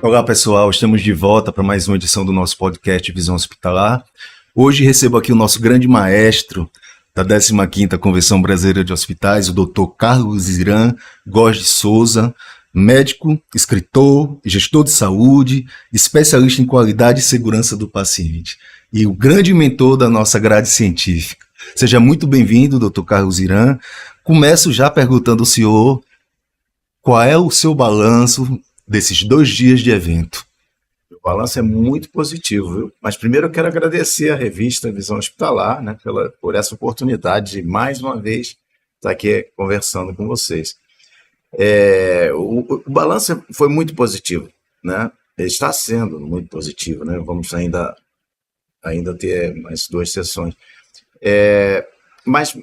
Olá pessoal, estamos de volta para mais uma edição do nosso podcast Visão Hospitalar. Hoje recebo aqui o nosso grande maestro da 15ª Convenção Brasileira de Hospitais, o Dr. Carlos Irã Góes de Souza, médico, escritor, gestor de saúde, especialista em qualidade e segurança do paciente e o grande mentor da nossa grade científica. Seja muito bem-vindo, Dr. Carlos Irã. Começo já perguntando ao senhor qual é o seu balanço desses 2 dias de evento. O balanço é muito positivo, viu? Mas primeiro eu quero agradecer a revista Visão Hospitalar, né, por essa oportunidade de mais uma vez estar aqui conversando com vocês. O balanço foi muito positivo, né? Ele está sendo muito positivo, né? Vamos ainda ter mais 2 sessões. Mas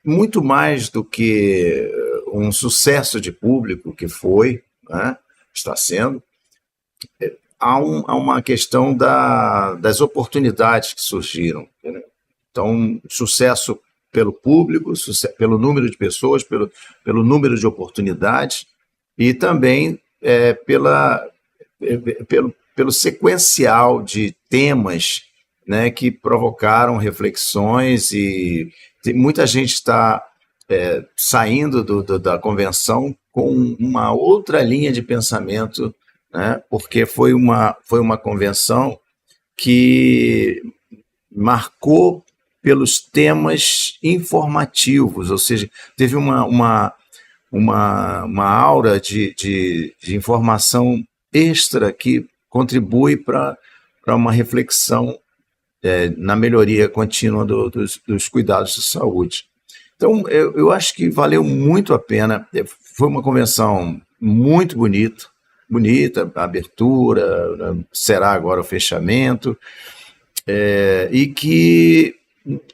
muito mais do que um sucesso de público que foi, né? Está sendo, há uma questão das oportunidades que surgiram, né? Então, sucesso pelo público, pelo número de pessoas, pelo número de oportunidades e também pelo sequencial de temas, né, que provocaram reflexões e muita gente está saindo da convenção com uma outra linha de pensamento, né, porque foi uma convenção que marcou pelos temas informativos, ou seja, teve uma aura de informação extra que contribui para uma reflexão na melhoria contínua dos cuidados de saúde. Então, eu acho que valeu muito a pena. Foi uma convenção muito bonita, a abertura, será agora o fechamento, e que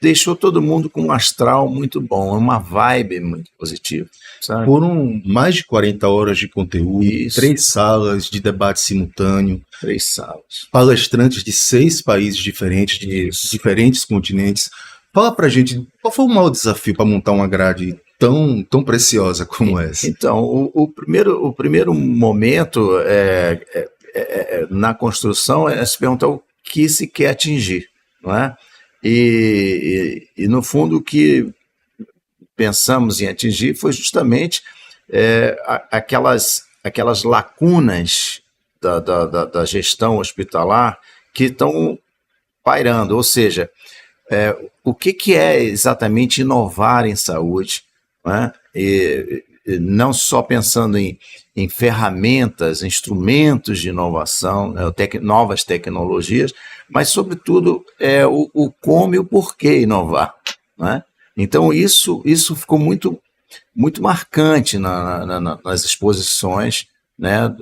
deixou todo mundo com um astral muito bom, uma vibe muito positiva, sabe? Foram mais de 40 horas de conteúdo, Isso. 3 salas de debate simultâneo, 3 salas. Palestrantes de 6 países diferentes, de diferentes continentes. Fala pra gente, qual foi o maior desafio para montar uma grade tão preciosa como essa? Então, o primeiro momento na construção é se perguntar o que se quer atingir, não é? E no fundo, o que pensamos em atingir foi justamente aquelas lacunas da gestão hospitalar que estão pairando, ou seja, o que é exatamente inovar em saúde, né? E não só pensando em ferramentas, instrumentos de inovação, né, novas tecnologias, mas, sobretudo, o como e o porquê inovar, né? Então, isso ficou muito, muito marcante nas exposições, né,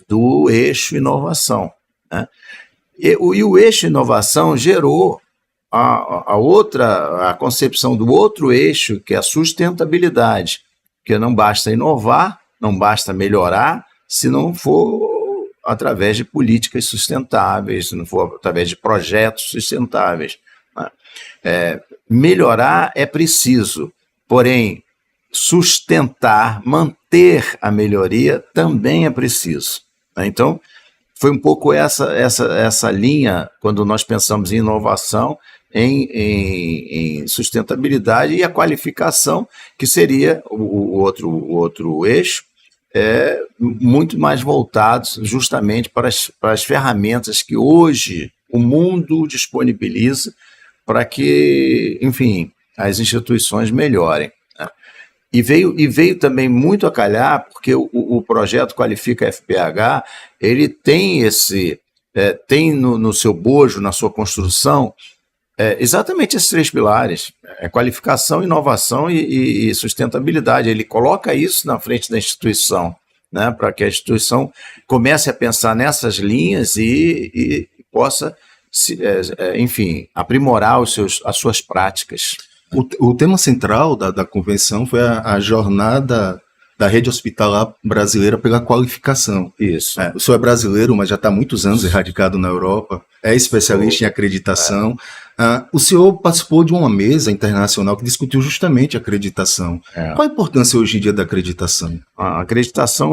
do eixo inovação, né? E o eixo inovação gerou a concepção do outro eixo, que é a sustentabilidade, porque não basta inovar, não basta melhorar, se não for através de políticas sustentáveis, se não for através de projetos sustentáveis, né? Melhorar é preciso, porém, sustentar, manter a melhoria também é preciso, né? Então, foi um pouco essa linha, quando nós pensamos em inovação, em sustentabilidade e a qualificação, que seria o outro eixo, muito mais voltados justamente para as ferramentas que hoje o mundo disponibiliza para que, enfim, as instituições melhorem, né? E veio também muito a calhar, porque o projeto Qualifica FPH, ele tem tem no seu bojo, na sua construção, exatamente esses 3 pilares: qualificação, inovação e sustentabilidade. Ele coloca isso na frente da instituição, né, para que a instituição comece a pensar nessas linhas e possa, enfim, aprimorar as suas práticas. O tema central da convenção foi a jornada da rede hospitalar brasileira pela qualificação. Isso. O senhor é brasileiro, mas já está há muitos anos erradicado na Europa, é especialista em acreditação. O senhor participou de uma mesa internacional que discutiu justamente a acreditação. Qual a importância hoje em dia da acreditação? A acreditação,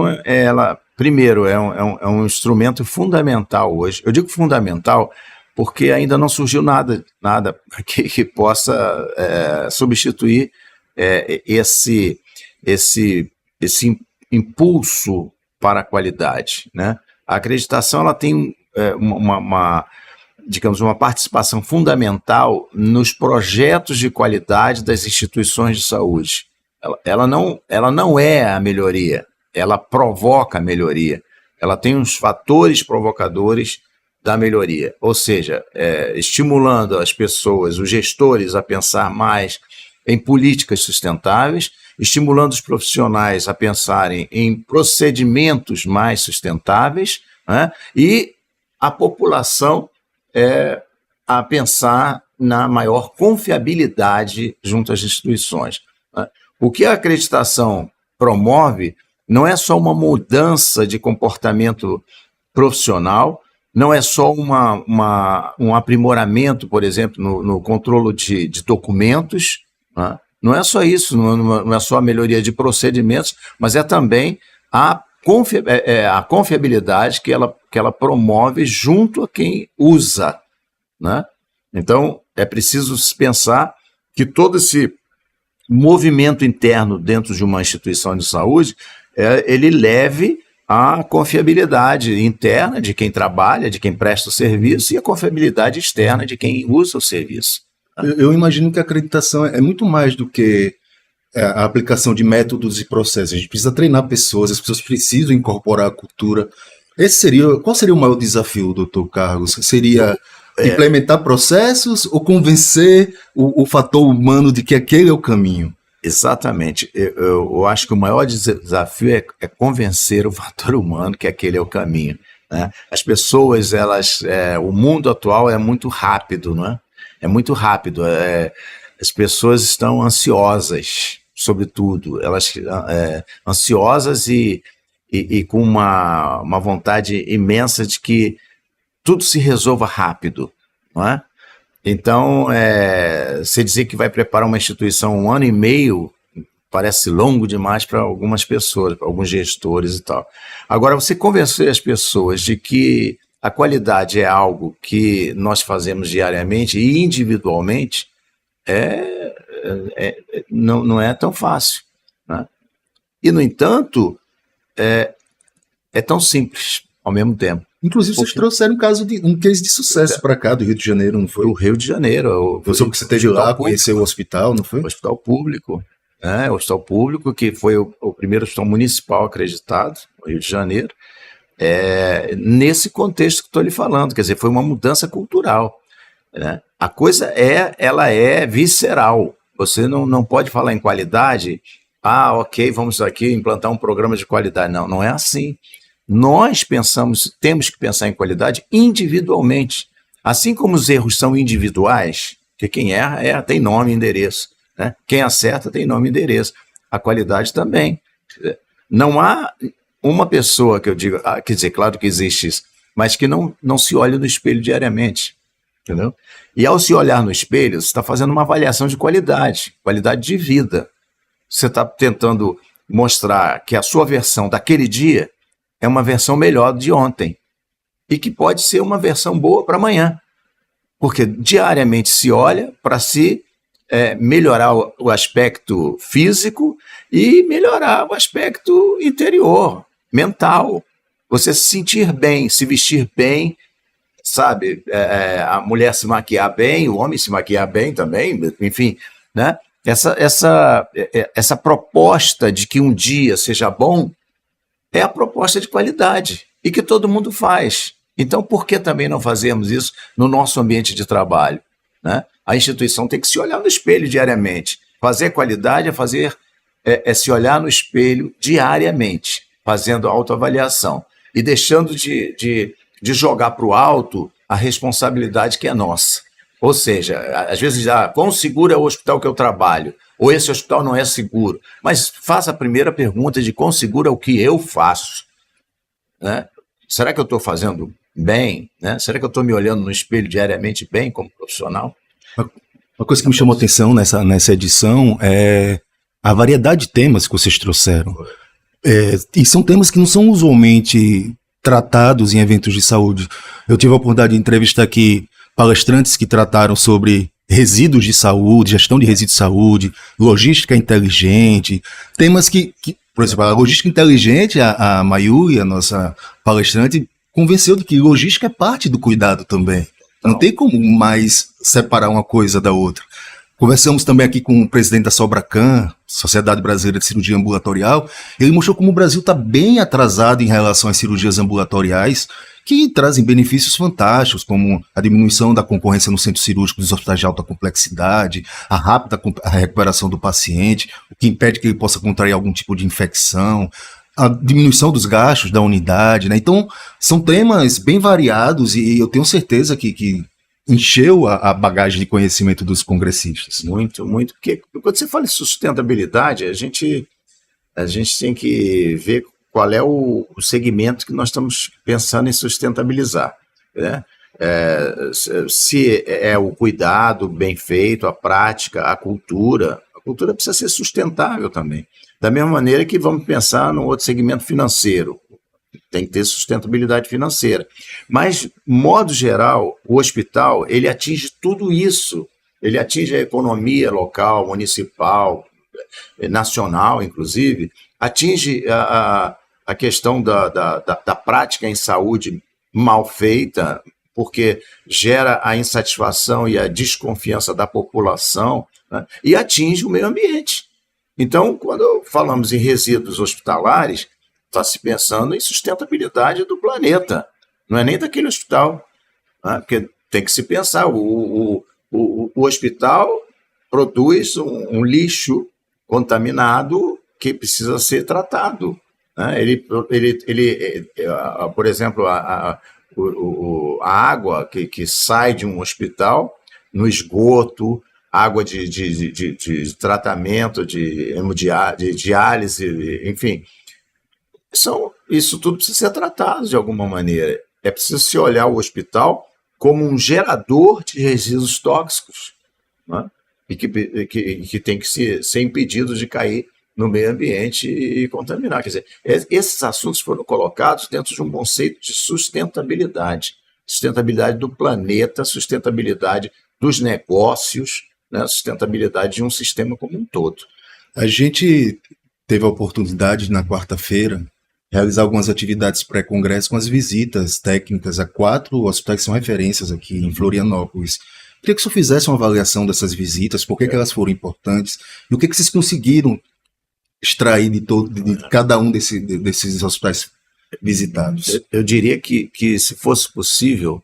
primeiro, é um instrumento fundamental hoje. Eu digo fundamental porque ainda não surgiu nada que possa substituir esse impulso para a qualidade, né? A acreditação ela tem digamos, uma participação fundamental nos projetos de qualidade das instituições de saúde. Ela não é a melhoria, ela provoca a melhoria. Ela tem uns fatores provocadores da melhoria, ou seja, estimulando as pessoas, os gestores a pensar mais em políticas sustentáveis, estimulando os profissionais a pensarem em procedimentos mais sustentáveis, né? E a população a pensar na maior confiabilidade junto às instituições, né? O que a acreditação promove não é só uma mudança de comportamento profissional, não é só um aprimoramento, por exemplo, no controle de documentos, né? Não é só isso, não é só a melhoria de procedimentos, mas é também a confiabilidade que ela promove junto a quem usa, né? Então, é preciso pensar que todo esse movimento interno dentro de uma instituição de saúde, ele leve à confiabilidade interna de quem trabalha, de quem presta o serviço, e a confiabilidade externa de quem usa o serviço. Eu imagino que a acreditação é muito mais do que a aplicação de métodos e processos. A gente precisa treinar pessoas, as pessoas precisam incorporar a cultura. Qual seria o maior desafio, doutor Carlos? Seria implementar processos ou convencer o fator humano de que aquele é o caminho? Exatamente. Eu acho que o maior desafio é convencer o fator humano que aquele é o caminho, né? As pessoas, o mundo atual é muito rápido, não é? É muito rápido. As pessoas estão ansiosas, sobretudo. Elas ansiosas e com uma vontade imensa de que tudo se resolva rápido, não é? Então, você dizer que vai preparar uma instituição 1 ano e meio parece longo demais para algumas pessoas, para alguns gestores e tal. Agora, você convencer as pessoas de que a qualidade é algo que nós fazemos diariamente e individualmente, não é tão fácil, né? E, no entanto, é tão simples ao mesmo tempo. Inclusive, vocês trouxeram um case de sucesso para cá, do Rio de Janeiro, não foi? O Rio de Janeiro. Eu soube que você esteve lá, conheceu o hospital, não foi? O hospital público. O hospital público, que foi o primeiro hospital municipal acreditado, no Rio de Janeiro. Nesse contexto que estou lhe falando, quer dizer, foi uma mudança cultural, né? A coisa ela é visceral. Você não pode falar em qualidade, ok, vamos aqui implantar um programa de qualidade. Não é assim. Nós temos que pensar em qualidade individualmente. Assim como os erros são individuais, que quem erra tem nome e endereço, né? Quem acerta tem nome e endereço. A qualidade também. Não há uma pessoa que eu digo, quer dizer, claro que existe isso, mas que não se olha no espelho diariamente, entendeu? E ao se olhar no espelho, você está fazendo uma avaliação de qualidade de vida. Você está tentando mostrar que a sua versão daquele dia é uma versão melhor de ontem e que pode ser uma versão boa para amanhã, porque diariamente se olha para se melhorar o aspecto físico e melhorar o aspecto interior, mental. Você se sentir bem, se vestir bem, sabe? A mulher se maquiar bem, o homem se maquiar bem também, enfim, né? Essa proposta de que um dia seja bom é a proposta de qualidade e que todo mundo faz. Então, por que também não fazermos isso no nosso ambiente de trabalho, né? A instituição tem que se olhar no espelho diariamente. Fazer qualidade é se olhar no espelho diariamente, fazendo autoavaliação e deixando de jogar para o alto a responsabilidade que é nossa. Ou seja, às vezes, quão seguro é o hospital que eu trabalho? ou esse hospital não é seguro. Mas faça a primeira pergunta de quão seguro é o que eu faço, né? Será que eu estou fazendo bem, né? Será que eu estou me olhando no espelho diariamente bem como profissional? Uma coisa que me chamou a atenção nessa edição é a variedade de temas que vocês trouxeram. E são temas que não são usualmente tratados em eventos de saúde. Eu tive a oportunidade de entrevistar aqui palestrantes que trataram sobre resíduos de saúde, gestão de resíduos de saúde, logística inteligente, temas que por exemplo, a logística inteligente, a Mayuri, a nossa palestrante, convenceu de que logística é parte do cuidado também. Não tem como mais separar uma coisa da outra. Conversamos também aqui com o presidente da Sobracan, Sociedade Brasileira de Cirurgia Ambulatorial. Ele mostrou como o Brasil está bem atrasado em relação às cirurgias ambulatoriais, que trazem benefícios fantásticos, como a diminuição da concorrência no centro cirúrgico dos hospitais de alta complexidade, a rápida recuperação do paciente, o que impede que ele possa contrair algum tipo de infecção, a diminuição dos gastos da unidade, né? Então, são temas bem variados e eu tenho certeza que encheu a bagagem de conhecimento dos congressistas. Muito, muito. Porque quando você fala em sustentabilidade, a gente tem que ver qual é o segmento que nós estamos pensando em sustentabilizar, né? Se é o cuidado bem feito, a prática, a cultura precisa ser sustentável também. Da mesma maneira que vamos pensar no outro segmento financeiro, tem que ter sustentabilidade financeira. Mas, modo geral, o hospital, ele atinge tudo isso. Ele atinge a economia local, municipal, nacional, inclusive, atinge a questão da prática em saúde mal feita, porque gera a insatisfação e a desconfiança da população, né? E atinge o meio ambiente. Então, quando falamos em resíduos hospitalares, está se pensando em sustentabilidade do planeta, não é nem daquele hospital, né? Porque tem que se pensar, o hospital produz um lixo contaminado que precisa ser tratado, né? Por exemplo, a água que sai de um hospital no esgoto, água de tratamento, de diálise, enfim, isso tudo precisa ser tratado de alguma maneira. É preciso se olhar o hospital como um gerador de resíduos tóxicos, né? E que tem que ser impedido de cair no meio ambiente e contaminar. Quer dizer, esses assuntos foram colocados dentro de um conceito de sustentabilidade do planeta, sustentabilidade dos negócios, né? Sustentabilidade de um sistema como um todo. A gente teve a oportunidade, na quarta-feira, realizar algumas atividades pré-congresso com as visitas técnicas a 4 hospitais que são referências aqui em Florianópolis. Queria que o senhor fizesse uma avaliação dessas visitas, por que elas foram importantes e o que vocês conseguiram extrair de cada um desses hospitais visitados. Eu diria que se fosse possível,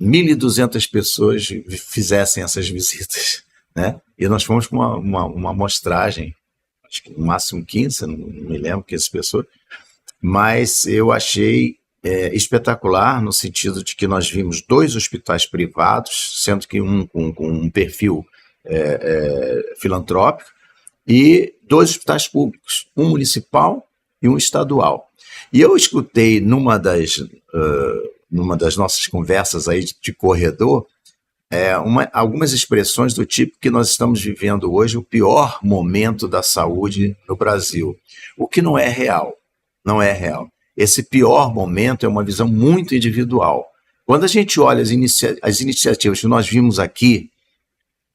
1.200 pessoas fizessem essas visitas, né? E nós fomos com uma amostragem, acho que no máximo 15, não me lembro que essas pessoas, mas eu achei espetacular no sentido de que nós vimos 2 hospitais privados, sendo que um com um perfil filantrópico, e 2 hospitais públicos, um municipal e um estadual. E eu escutei numa das nossas conversas aí de corredor, algumas expressões do tipo que nós estamos vivendo hoje o pior momento da saúde no Brasil, o que não é real, não é real. Esse pior momento é uma visão muito individual. Quando a gente olha as iniciativas que nós vimos aqui,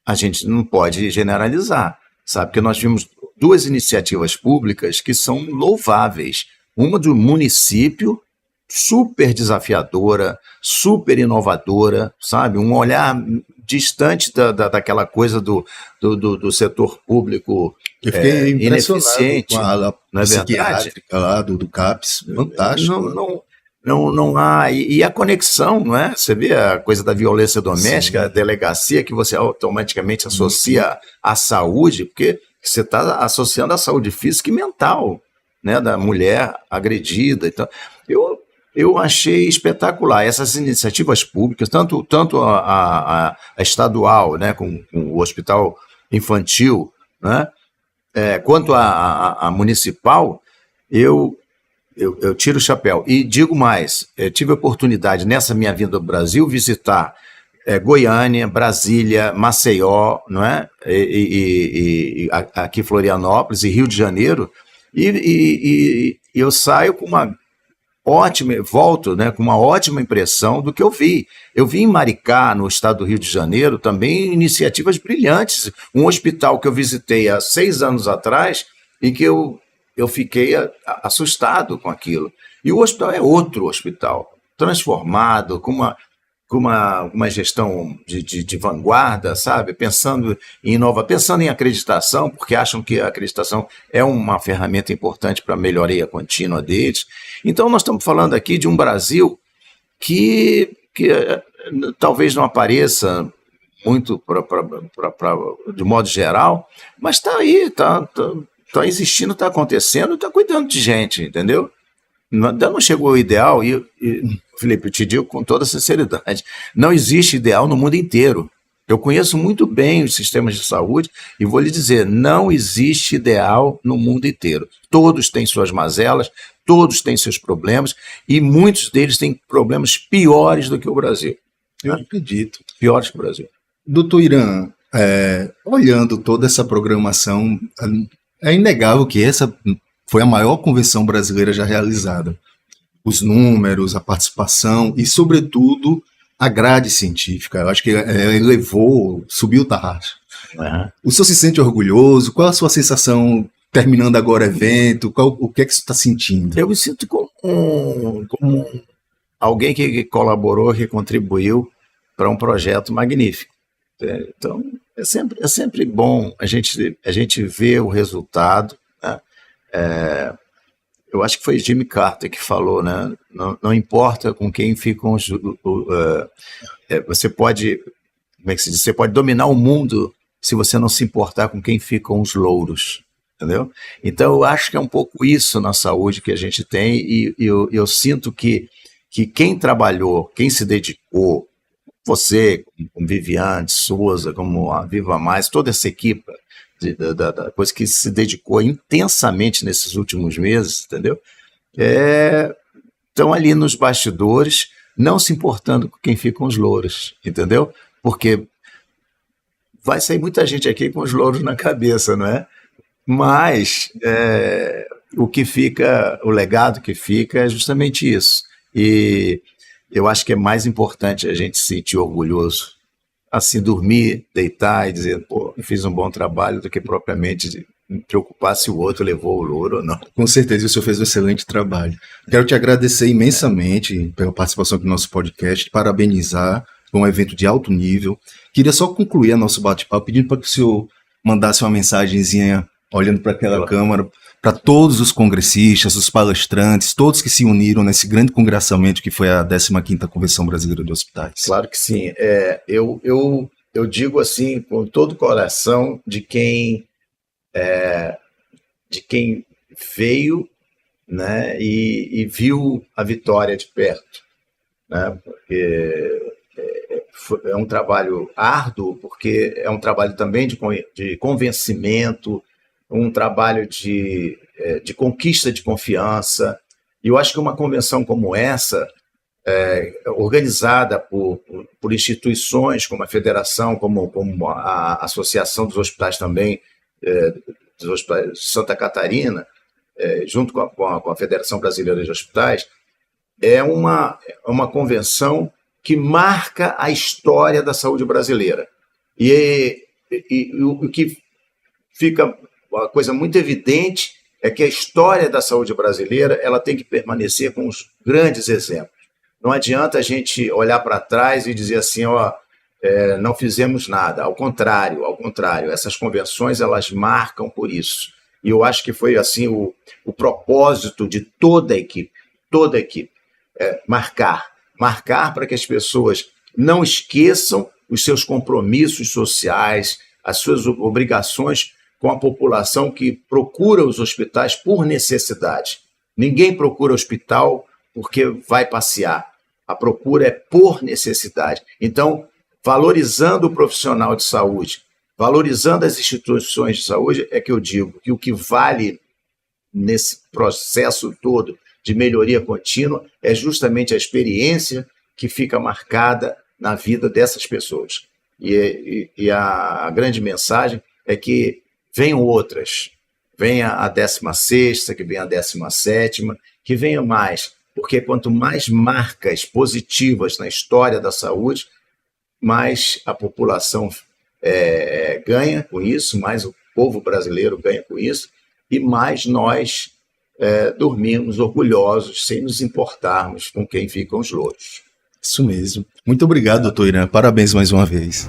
a gente não pode generalizar, sabe? Porque nós vimos 2 iniciativas públicas que são louváveis. Uma do município, super desafiadora, super inovadora, sabe? Um olhar distante daquela coisa do setor público ineficiente. Com a ala psiquiátrica lá do CAPS, fantástico. Não há. E a conexão, não é? Você vê a coisa da violência doméstica, sim, a delegacia que você automaticamente associa à saúde, porque você está associando a saúde física e mental, né, da mulher agredida. Então, eu achei espetacular essas iniciativas públicas, tanto a estadual, né, com o hospital infantil, né? Quanto à municipal, eu tiro o chapéu. E digo mais, tive a oportunidade, nessa minha vinda ao Brasil, visitar Goiânia, Brasília, Maceió, não é? E aqui Florianópolis e Rio de Janeiro, e eu saio com uma ótima, volto, né, com uma ótima impressão do que eu vi. Eu vi em Maricá, no estado do Rio de Janeiro, também iniciativas brilhantes. Um hospital que eu visitei há 6 anos atrás e que eu fiquei assustado com aquilo. E o hospital é outro hospital, transformado, com uma gestão de vanguarda, sabe? Pensando em acreditação, porque acham que a acreditação é uma ferramenta importante para a melhoria contínua deles. Então, nós estamos falando aqui de um Brasil que talvez não apareça muito de modo geral, mas está aí, está existindo, está acontecendo, está cuidando de gente, entendeu? Ainda não chegou ao ideal, e Felipe, eu te digo com toda sinceridade, não existe ideal no mundo inteiro. Eu conheço muito bem os sistemas de saúde e vou lhe dizer, não existe ideal no mundo inteiro. Todos têm suas mazelas, todos têm seus problemas e muitos deles têm problemas piores do que o Brasil. Eu acredito. Piores que o Brasil. Doutor Irã, olhando toda essa programação, é inegável que essa foi a maior convenção brasileira já realizada. Os números, a participação e, sobretudo, a grade científica. Eu acho que elevou, subiu o tarrafo. Uhum. O senhor se sente orgulhoso? Qual a sua sensação terminando agora o evento? O que é que você está sentindo? Eu me sinto como alguém que colaborou, que contribuiu para um projeto magnífico. Então, é sempre bom a gente ver o resultado, né? Eu acho que foi Jimmy Carter que falou, né? Não importa com quem ficam os... você pode, como é que se diz? Você pode dominar o mundo se você não se importar com quem ficam os louros, entendeu? Então, eu acho que é um pouco isso na saúde que a gente tem e eu sinto que quem trabalhou, quem se dedicou, você, como Viviane Souza, como a Viva Mais, toda essa equipe da coisa que se dedicou intensamente nesses últimos meses, entendeu? Estão ali nos bastidores, não se importando com quem ficam os louros, entendeu? Porque vai sair muita gente aqui com os louros na cabeça, não é? Mas o que fica, o legado que fica é justamente isso. E eu acho que é mais importante a gente se sentir orgulhoso, assim, dormir, deitar e dizer, pô, eu fiz um bom trabalho, do que propriamente me preocupar se o outro levou o louro ou não. Com certeza, o senhor fez um excelente trabalho. Quero te agradecer imensamente pela participação aqui no nosso podcast, parabenizar, foi um evento de alto nível. Queria só concluir a nosso bate-papo pedindo para que o senhor mandasse uma mensagenzinha olhando para aquela câmera, para todos os congressistas, os palestrantes, todos que se uniram nesse grande congressamento que foi a 15ª Convenção Brasileira de Hospitais. Claro que sim. Eu digo assim, com todo o coração, de quem veio, né, e viu a vitória de perto, né, porque é um trabalho árduo, porque é um trabalho também de convencimento, um trabalho de conquista de confiança. E eu acho que uma convenção como essa, organizada por instituições como a Federação, como a Associação dos Hospitais também, dos Hospitais de Santa Catarina, junto com a Federação Brasileira de Hospitais, é uma convenção que marca a história da saúde brasileira. E o que fica uma coisa muito evidente é que a história da saúde brasileira ela tem que permanecer com os grandes exemplos. Não adianta a gente olhar para trás e dizer assim, não fizemos nada. Ao contrário, essas convenções elas marcam por isso. E eu acho que foi assim o propósito de toda a equipe, marcar para que as pessoas não esqueçam os seus compromissos sociais, as suas obrigações com a população que procura os hospitais por necessidade. Ninguém procura hospital porque vai passear. A procura é por necessidade. Então, valorizando o profissional de saúde Valorizando as instituições de saúde, é que eu digo que o que vale nesse processo todo de melhoria contínua é justamente a experiência que fica marcada na vida dessas pessoas. E a grande mensagem é que venham outras, venha a 16ª, que venha a 17ª, que venha mais, porque quanto mais marcas positivas na história da saúde, mais a população ganha com isso, mais o povo brasileiro ganha com isso, e mais nós dormimos orgulhosos, sem nos importarmos com quem ficam os louros. Isso mesmo. Muito obrigado, doutor Irã. Parabéns mais uma vez.